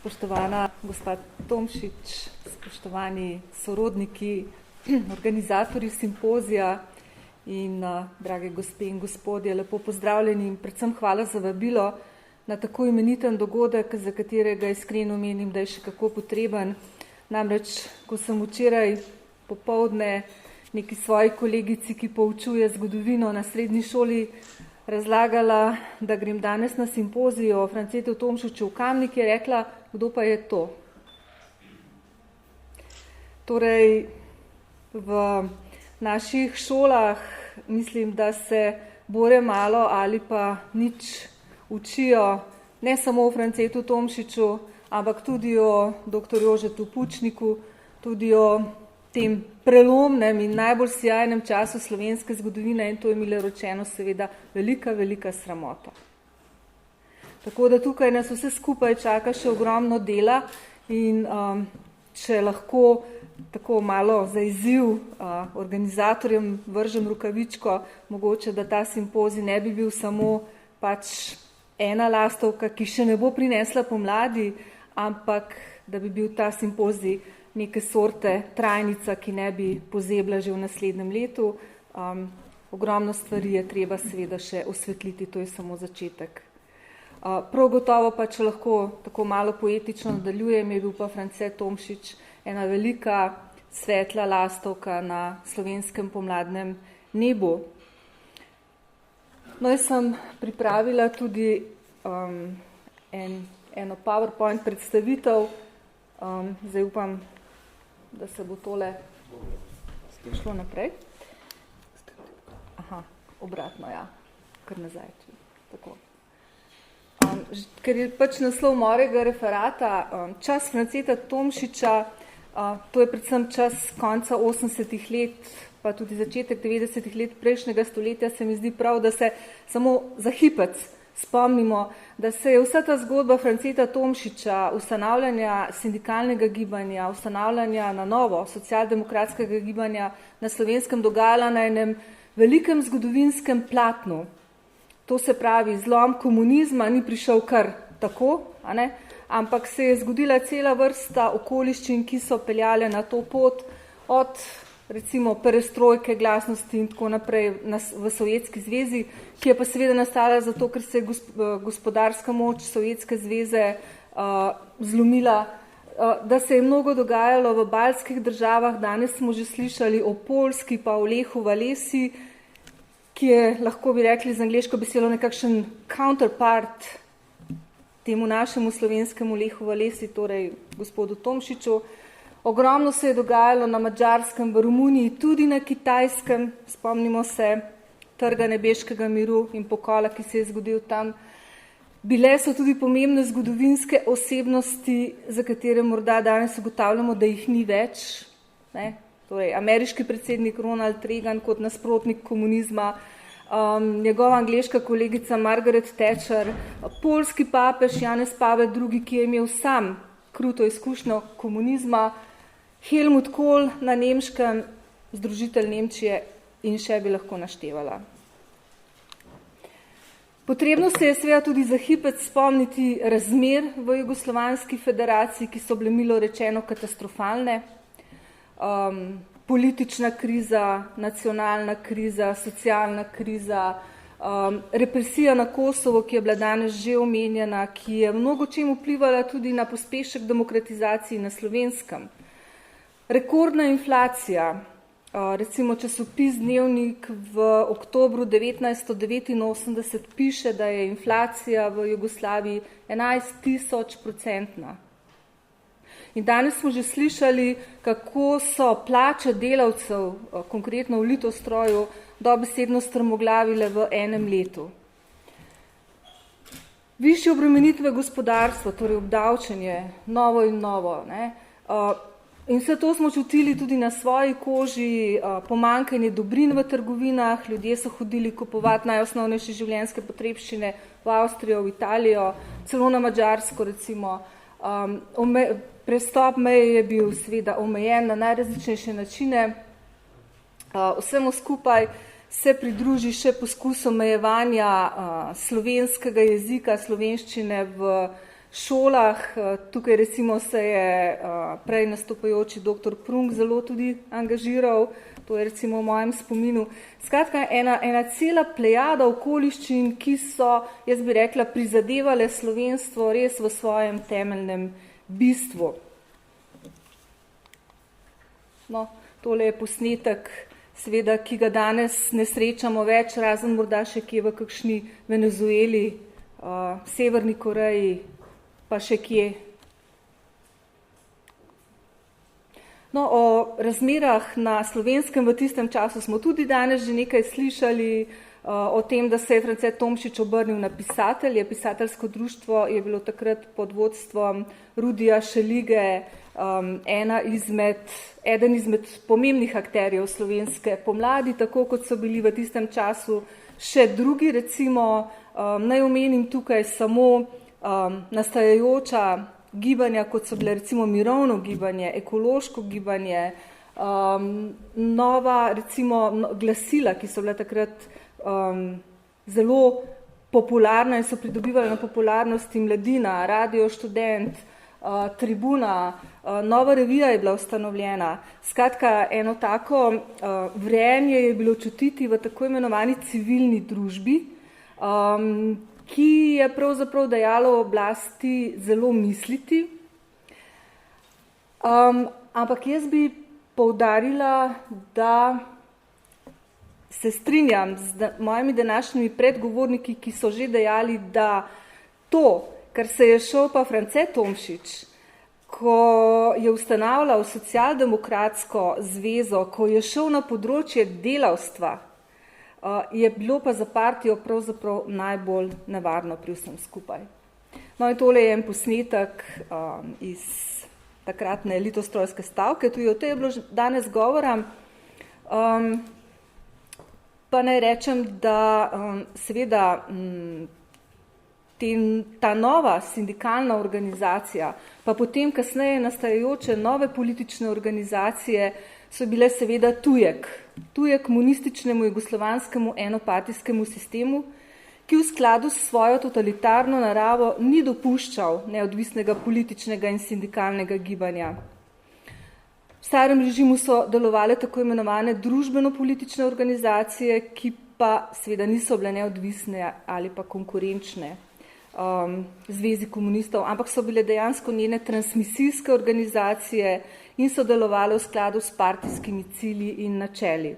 Spoštovana gospa Tomšič, spoštovani sorodniki, organizatorji simpozija in drage gospe in gospodje, lepo pozdravljeni in predvsem hvala za vabilo na tako imeniten dogodek, za katerega iskreno menim, da je še kako potreben. Namreč, ko sem včeraj popoldne neki svoji kolegici, ki poučuje zgodovino na srednji šoli, razlagala, da grem danes na simpozijo o Francetu Tomšiču v Kamnik, je rekla, kdo pa je to. Torej, v naših šolah mislim, da se bore malo ali pa nič učijo ne samo o Francetu Tomšiču, ampak tudi o dr. Jožetu Pučniku, tudi o tem prelomnem in najbolj sjajnem času slovenske zgodovine in to je milo rečeno seveda velika sramota. Tako da tukaj nas vse skupaj čaka še ogromno dela in če lahko tako malo za izziv organizatorjem vržem rukavičko, mogoče, da ta simpozij ne bi bil samo pač ena lastovka, ki še ne bo prinesla pomladi, ampak da bi bil ta simpozij neke sorte trajnica, ki ne bi pozebla že v naslednjem letu. Ogromno stvari je treba seveda še osvetliti, to je samo začetek. Prav gotovo pa, če lahko tako malo poetično nadaljujem, je bil pa France Tomšič ena velika svetla lastovka na slovenskem pomladnem nebu. No, jaz sem pripravila tudi eno PowerPoint predstavitev, zdaj upam, da se bo tole šlo naprej. Aha, obratno, ja, kar nazaj. Tako. Ker je pač naslov mojega referata čas Franceta Tomšiča, to je predvsem čas konca 80-ih let, pa tudi začetek 90-ih let prejšnjega stoletja, se mi zdi prav, da se samo za hipec spomnimo, da se je vsa ta zgodba Franceta Tomšiča, ustanavljanja sindikalnega gibanja, ustanavljanja na novo socialdemokratskega gibanja na Slovenskem dogajala na enem velikem zgodovinskem platnu. To se pravi, zlom komunizma ni prišel kar tako, ampak se je zgodila cela vrsta okoliščin, ki so peljale na to pot od recimo perestrojke, glasnosti in tako naprej v Sovjetski zvezi, ki je pa seveda nastala zato, ker se je gospodarska moč Sovjetske zveze zlomila, da se je mnogo dogajalo v baltskih državah, danes smo že slišali o Poljski, pa o Lechu Walesi, ki je, lahko bi rekli z angleško besedo, nekakšen counterpart temu našemu slovenskemu Lechu Walesi, torej gospodu Tomšiču. Ogromno se je dogajalo na Madžarskem, v Romuniji, tudi na Kitajskem, spomnimo se trga nebeškega miru in pokola, ki se je zgodil tam. Bile so tudi pomembne zgodovinske osebnosti, za katere morda danes ugotavljamo, da jih ni več. Torej, ameriški predsednik Ronald Reagan kot nasprotnik komunizma, njegova angleška kolegica Margaret Thatcher, poljski papež Janez Pavel II, ki je imel sam kruto izkušnjo komunizma, Helmut Kohl na nemškem, združitelj Nemčije in še bi lahko naštevala. Potrebno se je seveda tudi za hipec spomniti razmer v Jugoslovanski federaciji, ki so bile milo rečeno katastrofalne. Politična kriza, nacionalna kriza, socialna kriza, represija na Kosovo, ki je bila danes že omenjena, ki je mnogo čem vplivala tudi na pospešek demokratizaciji na Slovenskem. Rekordna inflacija, recimo časopis Dnevnik v oktobru 1989 piše, da je inflacija v Jugoslaviji 11.000%. In danes smo že slišali, kako so plače delavcev, konkretno v Litostroju, dobesedno strmoglavile v enem letu. Višje obremenitve gospodarstva, torej obdavčenje, novo in novo. In vse to smo čutili tudi na svoji koži, pomanjkanje dobrin v trgovinah, ljudje so hodili kupovati najosnovnejše življenjske potrebščine v Avstrijo, v Italijo, celo na Madžarsko recimo. Prestop meje je bil seveda omejen na najrazličnejše načine. Vsemu skupaj se pridruži še poskus omejevanja slovenskega jezika, slovenščine v šolah. Tukaj recimo se je prej nastopajoči dr. Prunk zelo tudi angažiral, to je recimo v mojem spominu. Skratka, ena cela plejada okoliščin, ki so, jaz bi rekla, prizadevale slovenstvo res v svojem temeljnem bistvu. No, tole je posnetek, seveda, ki ga danes ne srečamo več, razen morda še kje v kakšni Venezueli, Severni Koreji, pa še kje. No, o razmerah na Slovenskem v tistem času smo tudi danes že nekaj slišali, o tem, da se je France Tomšič obrnil na pisatelje. Pisateljsko društvo je bilo takrat pod vodstvom Rudija Šelige eden izmed pomembnih akterjev slovenske pomladi, tako kot so bili v tistem času še drugi, recimo, naj omenim tukaj samo nastajajoča gibanja, kot so bile recimo mirovno gibanje, ekološko gibanje, nova recimo glasila, ki so bile takrat zelo popularna in so pridobivali na popularnosti Mladina, Radio Študent, Tribuna, nova revija je bila ustanovljena. Skratka, eno tako vrenje je bilo čutiti v tako imenovani civilni družbi, ki je pravzaprav dajalo oblasti zelo misliti. Ampak jaz bi poudarila, da se strinjam z mojimi današnjimi predgovorniki, ki so že dejali, da to, kar se je šel pa France Tomšič, ko je ustanavljal socialdemokratsko zvezo, ko je šel na področje delavstva, je bilo pa za partijo pravzaprav najbolj nevarno pri vsem skupaj. No in tole je en posnetek iz takratne litostrojske stavke, tudi o tej je bilo danes govora. Pa naj rečem, da seveda ta nova sindikalna organizacija, pa potem kasneje nastajajoče nove politične organizacije so bile seveda tujek komunističnemu jugoslovanskemu enopartijskemu sistemu, ki v skladu s svojo totalitarno naravo ni dopuščal neodvisnega političnega in sindikalnega gibanja. V starem režimu so delovale tako imenovane družbeno-politične organizacije, ki pa seveda niso bile neodvisne ali pa konkurenčne zvezi komunistov, ampak so bile dejansko njene transmisijske organizacije in so delovale v skladu s partijskimi cilji in načeli.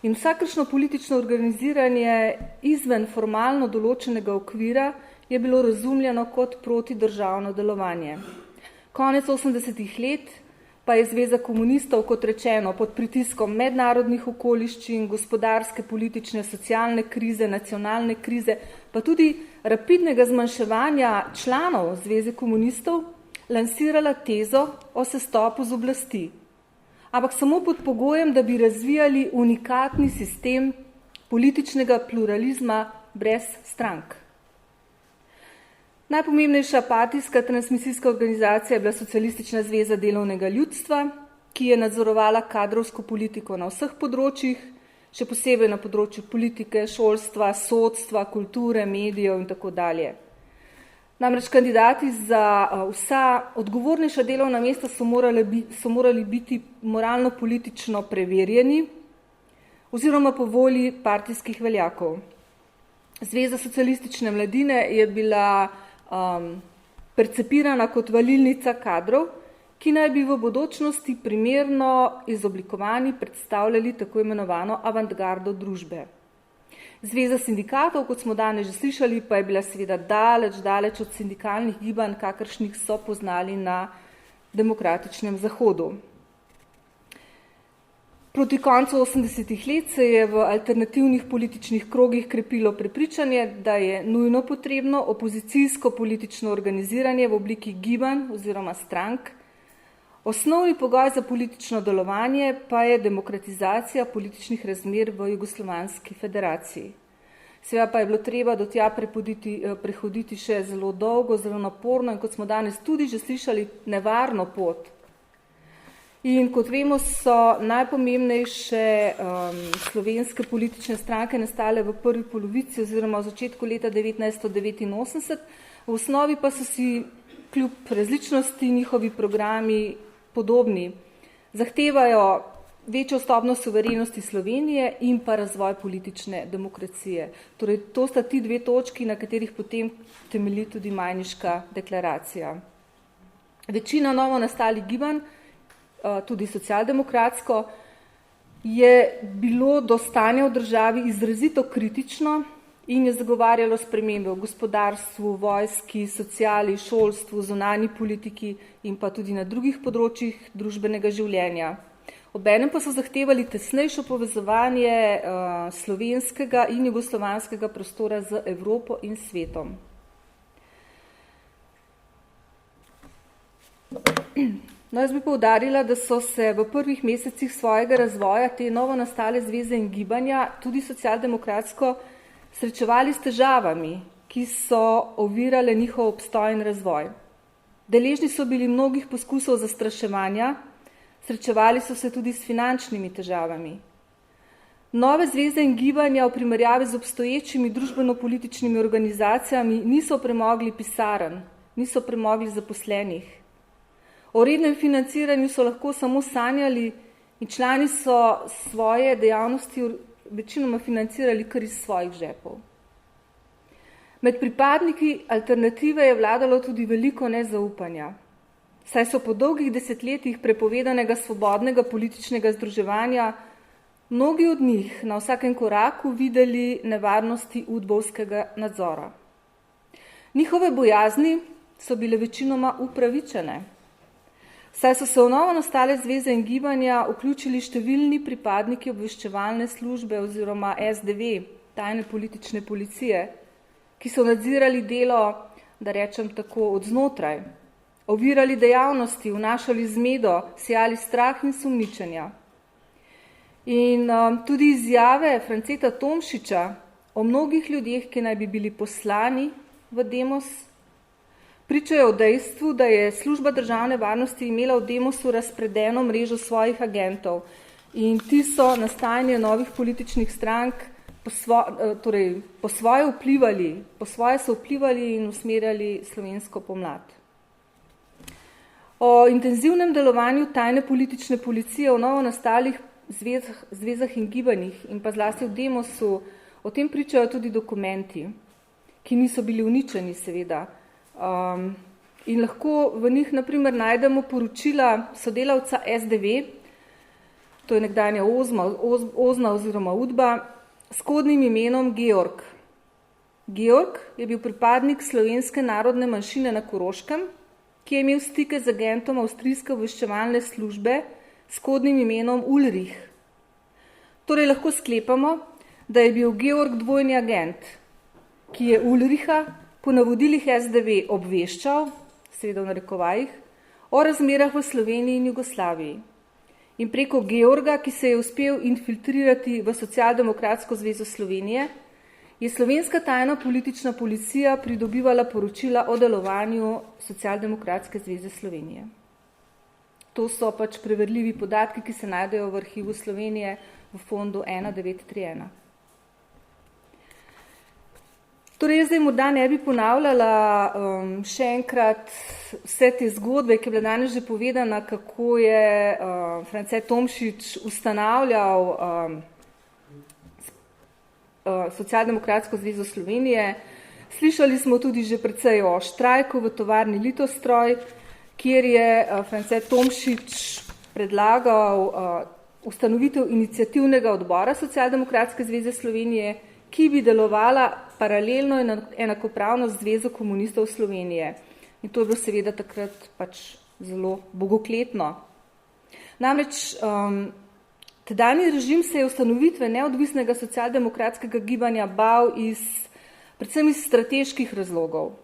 In vsakršno politično organiziranje izven formalno določenega okvira je bilo razumljeno kot protidržavno delovanje. Konec 80-ih let pa je Zveza komunistov, kot rečeno, pod pritiskom mednarodnih okoliščin, gospodarske, politične, socialne krize, nacionalne krize, pa tudi rapidnega zmanjševanja članov Zveze komunistov, lansirala tezo o sestopu z oblasti. Ampak samo pod pogojem, da bi razvijali unikatni sistem političnega pluralizma brez strank. Najpomembnejša partijska transmisijska organizacija je bila Socialistična zveza delovnega ljudstva, ki je nadzorovala kadrovsko politiko na vseh področjih, še posebej na področju politike, šolstva, sodstva, kulture, medijev in tako dalje. Namreč kandidati za vsa odgovornejša delovna mesta so morali biti moralno-politično preverjeni oziroma po volji partijskih veljakov. Zveza socialistične mladine je bila percepirana kot valilnica kadrov, ki naj bi v bodočnosti primerno izoblikovani predstavljali tako imenovano avantgardo družbe. Zveza sindikatov, kot smo danes že slišali, pa je bila seveda daleč od sindikalnih gibanj, kakršnih so poznali na demokratičnem Zahodu. Proti koncu 80-ih let se je v alternativnih političnih krogih krepilo prepričanje, da je nujno potrebno opozicijsko politično organiziranje v obliki gibanj oziroma strank. Osnovni pogoj za politično delovanje pa je demokratizacija političnih razmer v Jugoslovanski federaciji. Seveda pa je bilo treba do tja prehoditi še zelo dolgo, zelo naporno in kot smo danes tudi že slišali, nevarno pot. In kot vemo, so najpomembnejše slovenske politične stranke nastale v prvi polovici oziroma v začetku leta 1989, V osnovi pa so si kljub različnosti njihovi programi podobni. Zahtevajo večjo stopnjo suverenosti Slovenije in pa razvoj politične demokracije. Torej, to sta ti dve točki, na katerih potem temelji tudi Majniška deklaracija. Večina novo nastalih gibanj, tudi socialdemokratsko, je bilo do stanja v državi izrazito kritično in je zagovarjalo spremembe v gospodarstvu, vojski, sociali, šolstvu, zunanji politiki in pa tudi na drugih področjih družbenega življenja. Obenem pa so zahtevali tesnejšo povezovanje slovenskega in jugoslovanskega prostora z Evropo in svetom. No, jaz bi poudarila, da so se v prvih mesecih svojega razvoja te novo nastale zveze in gibanja, tudi socialdemokratsko, srečevali s težavami, ki so ovirale njihov obstoj in razvoj. Deležni so bili mnogih poskusov zastraševanja, srečevali so se tudi s finančnimi težavami. Nove zveze in gibanja v primerjavi z obstoječimi družbeno-političnimi organizacijami niso premogli pisarn, niso premogli zaposlenih. O rednem financiranju so lahko samo sanjali in člani so svoje dejavnosti večinoma financirali kar iz svojih žepov. Med pripadniki alternative je vladalo tudi veliko nezaupanja, saj so po dolgih desetletjih prepovedanega svobodnega političnega združevanja mnogi od njih na vsakem koraku videli nevarnosti udbovskega nadzora. Njihove bojazni so bile večinoma upravičene, saj so se v novo nastale zveze in gibanja vključili številni pripadniki obveščevalne službe oziroma SDV, tajne politične policije, ki so nadzirali delo, da rečem tako, od znotraj, ovirali dejavnosti, vnašali zmedo, sejali strah in sumničenja. In tudi izjave Franceta Tomšiča o mnogih ljudeh, ki naj bi bili poslani v Demos, pričajo o dejstvu, da je služba državne varnosti imela v Demosu razpredeno mrežo svojih agentov in ti so nastajanje novih političnih strank po svoje so vplivali in usmerjali slovensko pomlad. O intenzivnem delovanju tajne politične policije v novo nastalih zvezah in gibanjih in pa zlasti v Demosu, o tem pričajo tudi dokumenti, ki niso bili uničeni seveda. In lahko v njih naprimer najdemo poročila sodelavca SDV, to je nekdanja Ozna oziroma Udba, s kodnim imenom Georg. Georg je bil pripadnik slovenske narodne manjšine na Koroškem, ki je imel stike z agentom avstrijske obveščevalne službe s kodnim imenom Ulrich. Torej lahko sklepamo, da je bil Georg dvojni agent, ki je Ulricha po navodilih SDV obveščal, seveda v narekovajih, o razmerah v Sloveniji in Jugoslaviji. In preko Georga, ki se je uspel infiltrirati v Socialdemokratsko zvezo Slovenije, je slovenska tajna politična policija pridobivala poročila o delovanju Socialdemokratske zveze Slovenije. To so pač preverljivi podatki, ki se najdejo v arhivu Slovenije v fondu 1931. Torej, jaz zdaj morda ne bi ponavljala še enkrat vse te zgodbe, ki je bila danes že povedana, kako je France Tomšič ustanavljal Socialdemokratsko zvezo Slovenije. Slišali smo tudi že precej o štrajku v tovarni Litostroj, kjer je France Tomšič predlagal ustanovitev iniciativnega odbora Socialdemokratske zveze Slovenije, ki bi delovala paralelno in enakopravno z Zvezo komunistov Slovenije. In to je bilo seveda takrat pač zelo bogokletno. Namreč tedanji režim se je ustanovitve neodvisnega socialdemokratskega gibanja bal predvsem iz strateških razlogov.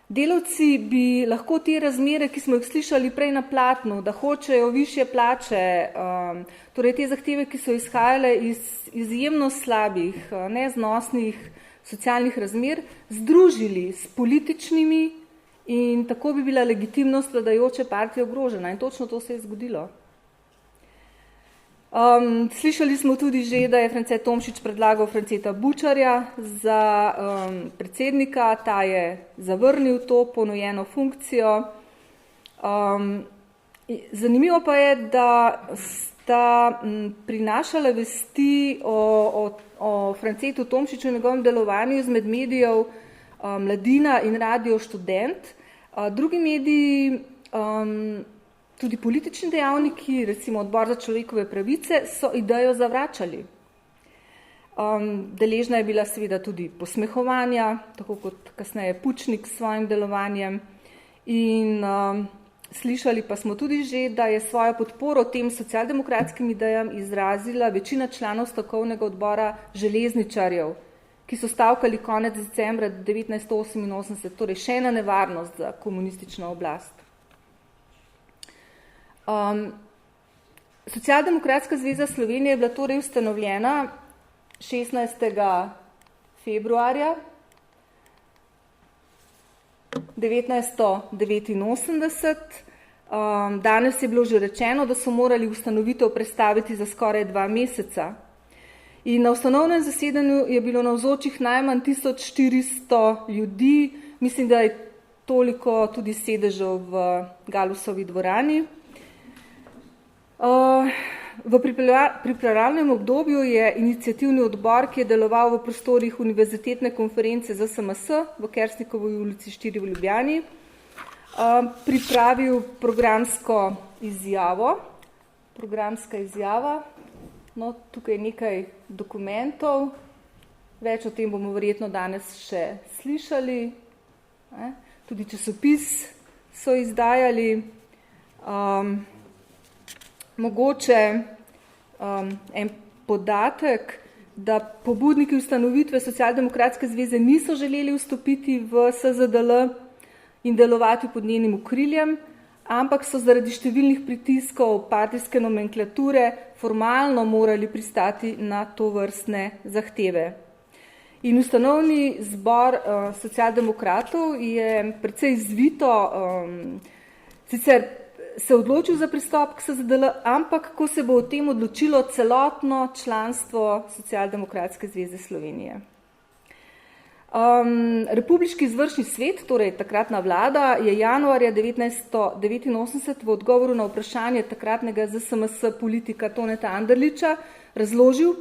Delavci bi lahko te razmere, ki smo jih slišali prej na platnu, da hočejo višje plače, torej te zahteve, ki so izhajale iz izjemno slabih, neznosnih socialnih razmer, združili s političnimi in tako bi bila legitimnost vladajoče partije ogrožena. In točno to se je zgodilo. Slišali smo tudi že, da je France Tomšič predlagal Franceta Bučarja za predsednika, ta je zavrnil to ponujeno funkcijo. Zanimivo pa je, da sta prinašala vesti o Francetu Tomšiču in njegovem delovanju izmed medijev Mladina in Radio Študent. Drugi mediji, tudi politični dejavniki, recimo Odbor za človekove pravice, so idejo zavračali. Deležna je bila seveda tudi posmehovanja, tako kot kasneje Pučnik s svojim delovanjem. In slišali pa smo tudi že, da je svojo podporo tem socialdemokratskim idejam izrazila večina članov stavkovnega odbora železničarjev, ki so stavkali konec decembra 1988, torej še ena nevarnost za komunistično oblast. Socialdemokratska zveza Slovenije je bila torej ustanovljena 16. februarja 1989. Danes je bilo že rečeno, da so morali ustanovitev prestaviti za skoraj 2 meseca. In na ustanovnem zasedanju je bilo navzočih najmanj 1400 ljudi, mislim, da je toliko tudi sedežev v Galusovi dvorani. V pripravljalnem obdobju je iniciativni odbor, ki je deloval v prostorih Univerzitetne konference za SMS v Kersnikovi ulici 4 v Ljubljani, pripravil programsko izjavo. Programska izjava. No, tukaj je nekaj dokumentov, več o tem bomo verjetno danes še slišali. Tudi časopis so izdajali. Mogoče en podatek, da pobudniki ustanovitve Socialdemokratske zveze niso želeli vstopiti v SZDL in delovati pod njenim okriljem, ampak so zaradi številnih pritiskov partijske nomenklature formalno morali pristati na tovrstne zahteve. In ustanovni zbor socialdemokratov je precej zvito sicer se odločil za pristop k SZDL, ampak ko se bo o tem odločilo celotno članstvo Socialdemokratske zveze Slovenije. Republiški izvršni svet, torej takratna vlada, je januarja 1989 v odgovoru na vprašanje takratnega ZSMS politika Toneta Anderliča razložil,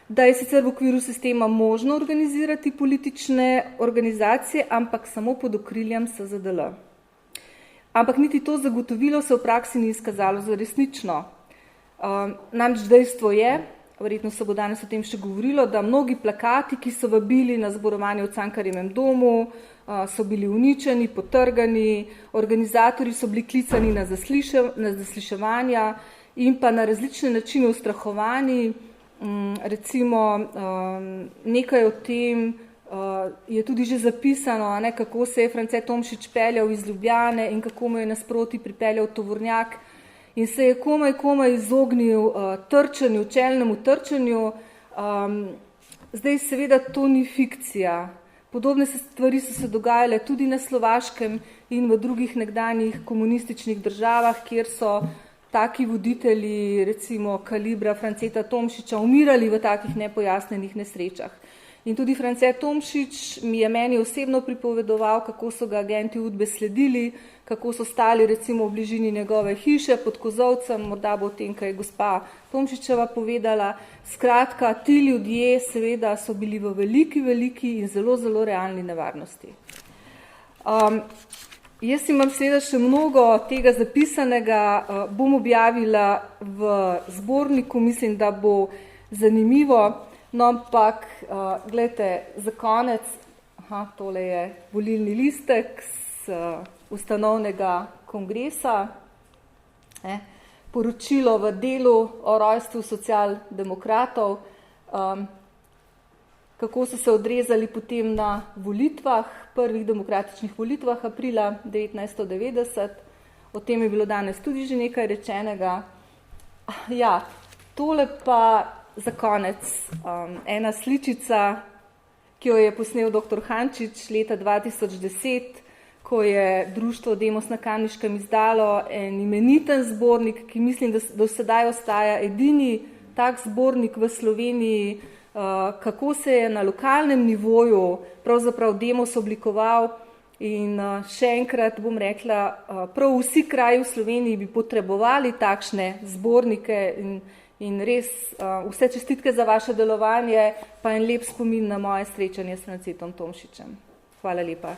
da je sicer v okviru sistema možno organizirati politične organizacije, ampak samo pod okriljem SZDL. Ampak niti to zagotovilo se v praksi ni izkazalo za resnično. Namreč dejstvo je, verjetno se bo danes o tem še govorilo, da mnogi plakati, ki so vabili na zborovanje v Cankarjevem domu, so bili uničeni, potrgani, organizatorji so bili klicani na zasliševanja in pa na različne načine ustrahovani. Recimo nekaj o tem je tudi že zapisano, kako se je France Tomšič peljal iz Ljubljane in kako mu je nasproti pripeljal tovornjak in se je komaj izognil trčenju, čelnemu trčenju. Zdaj seveda to ni fikcija. Podobne stvari so se dogajale tudi na Slovaškem in v drugih nekdanjih komunističnih državah, kjer so taki voditelji, recimo kalibra Franceta Tomšiča, umirali v takih nepojasnenih nesrečah. In tudi France Tomšič mi je meni osebno pripovedoval, kako so ga agenti UDBE sledili, kako so stali recimo v bližini njegove hiše pod kozolcem, morda bo o tem, kaj je gospa Tomšičeva povedala. Skratka, ti ljudje seveda so bili v veliki in zelo realni nevarnosti. Jaz imam seveda še mnogo tega zapisanega, bom objavila v zborniku, mislim, da bo zanimivo. No, ampak, gledajte, za konec, tole je volilni listek z ustanovnega kongresa, poročilo v delu o rojstvu socialdemokratov, kako so se odrezali potem na volitvah, prvih demokratičnih volitvah aprila 1990. O tem je bilo danes tudi že nekaj rečenega. Ja, tole pa za konec ena sličica, ki jo je posnel dr. Hančič leta 2010, ko je društvo Demos na Kamniškem izdalo en imeniten zbornik, ki mislim, da do sedaj ostaja edini tak zbornik v Sloveniji, kako se je na lokalnem nivoju pravzaprav Demos oblikoval in še enkrat bom rekla, prav vsi kraji v Sloveniji bi potrebovali takšne zbornike in res vse čestitke za vaše delovanje, pa en lep spomin na moje srečanje s Francetom Tomšičem. Hvala lepa.